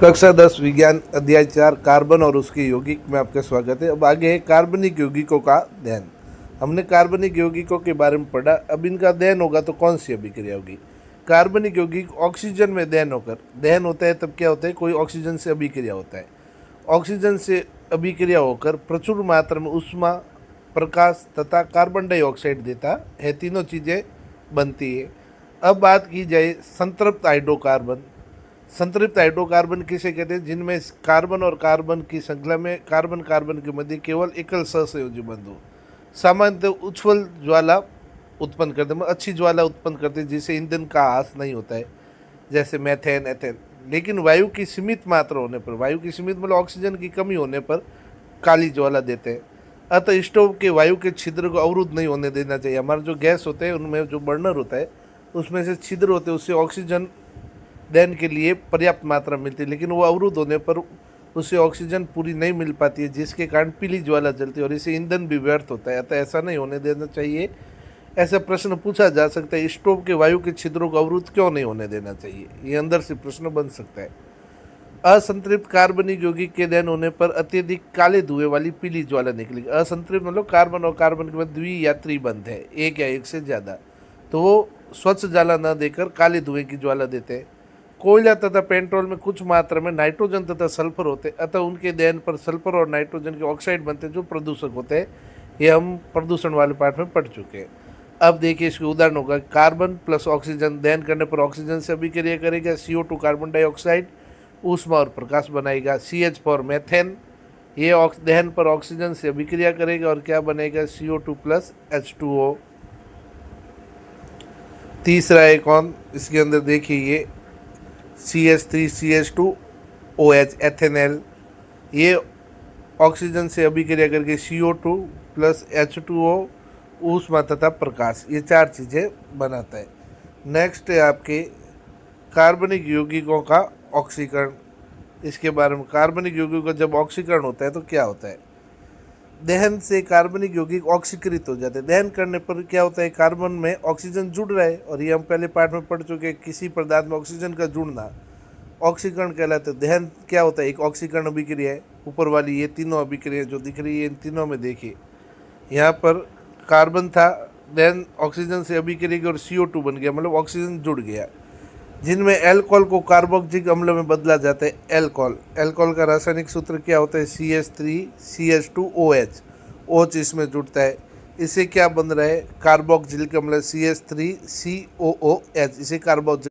कक्षा 10 विज्ञान अध्याय 4 कार्बन और उसके यौगिक में आपका स्वागत है। अब आगे है कार्बनिक यौगिकों का दहन। हमने कार्बनिक यौगिकों के बारे में पढ़ा। अब इनका दहन होगा तो कौन सी अभिक्रिया होगी। कार्बनिक यौगिक ऑक्सीजन में दहन होता है। तब क्या होता है, कोई ऑक्सीजन से अभिक्रिया होता है। ऑक्सीजन से अभिक्रिया होकर प्रचुर मात्रा में ऊष्मा, प्रकाश तथा कार्बन डाइऑक्साइड देता है। तीनों चीज़ें बनती है। अब बात की जाए संतृप्त हाइड्रोकार्बन। संतृप्त हाइड्रोकार्बन किसे कहते हैं, जिनमें कार्बन और कार्बन की श्रृंखला में कार्बन कार्बन के मध्य केवल एकल सहसंयोजी बंध हो। सामान्यतः उज्ज्वल ज्वाला उत्पन्न करते हैं, अच्छी ज्वाला उत्पन्न करते हैं जिसे ईंधन का ह्रास नहीं होता है, जैसे मैथेन, एथेन। लेकिन वायु की सीमित मात्रा होने पर, वायु की सीमित मतलब ऑक्सीजन की कमी होने पर काली ज्वाला देते हैं। अतः स्टोव के वायु के छिद्र को अवरुद्ध नहीं होने देना चाहिए। हमारा जो गैस होते हैं उनमें जो बर्नर होता है उसमें से छिद्र होते हैं, उससे ऑक्सीजन दहन के लिए पर्याप्त मात्रा मिलती है, लेकिन वो अवरुद्ध होने पर उसे ऑक्सीजन पूरी नहीं मिल पाती है, जिसके कारण पीली ज्वाला जलती है और इससे ईंधन भी व्यर्थ होता है। अतः ऐसा नहीं होने देना चाहिए। ऐसा प्रश्न पूछा जा सकता है, स्टोव के वायु के छिद्रों को अवरुद्ध क्यों नहीं होने देना चाहिए, ये अंदर से प्रश्न बन सकता है। असंतृप्त कार्बनिक यौगिक के दहन होने पर अत्यधिक काले धुएं वाली पीली ज्वाला निकलेगी। असंतृप्त मतलब कार्बन और कार्बन के मध्य द्वियात्री बंध है, एक या एक से ज़्यादा, तो वो स्वच्छ ज्वाला न देकर काले धुएं की ज्वाला देते हैं। कोयला तथा पेट्रोल में कुछ मात्रा में नाइट्रोजन तथा सल्फर होते हैं, अतः उनके दहन पर सल्फर और नाइट्रोजन के ऑक्साइड बनते हैं जो प्रदूषक होते हैं। ये हम प्रदूषण वाले पार्ट में पढ़ चुके हैं। अब देखिए इसके उदाहरण होगा। कार्बन प्लस ऑक्सीजन दहन करने पर ऑक्सीजन से अभिक्रिया करेगा, CO2 कार्बन डाइऑक्साइड ऊष्मा और प्रकाश बनाएगा। CH4 मैथेन, ये दहन पर ऑक्सीजन से अभिक्रिया करेगा और क्या बनेगा, CO2 प्लस H2O। तीसरा है कौन, इसके अंदर देखिए ये CH3CH2OH एथेनॉल, ये ऑक्सीजन से अभिक्रिया करके CO2 प्लस H2O ऊष्मा तथा प्रकाश, ये चार चीज़ें बनाता है। नेक्स्ट है आपके कार्बनिक यौगिकों का ऑक्सीकरण। इसके बारे में, कार्बनिक यौगिकों का जब ऑक्सीकरण होता है तो क्या होता है। दहन से कार्बनिक यौगिक ऑक्सीकृत हो जाते हैं। दहन करने पर क्या होता है, कार्बन में ऑक्सीजन जुड़ रहा है, और ये हम पहले पार्ट में पढ़ चुके हैं, किसी पदार्थ में ऑक्सीजन का जुड़ना ऑक्सीकरण कहलाता है। दहन क्या होता है, एक ऑक्सीकरण अभिक्रिया है। ऊपर वाली ये तीनों अभिक्रिया जो दिख रही है, इन तीनों में देखिए यहाँ पर कार्बन था, दहन ऑक्सीजन से अभिक्रिया की और CO2 बन गया, मतलब ऑक्सीजन जुड़ गया, जिनमें एल्कोहल को कार्बोक्सिलिक अम्ल में बदला जाता है। एल्कोहल का रासायनिक सूत्र क्या होता है, CH3CH2OH, OH इसमें जुड़ता है। इससे क्या बन रहा है, कार्बोक्सिलिक अम्ल CH3COOH, इसे कार्बोक्सिलिक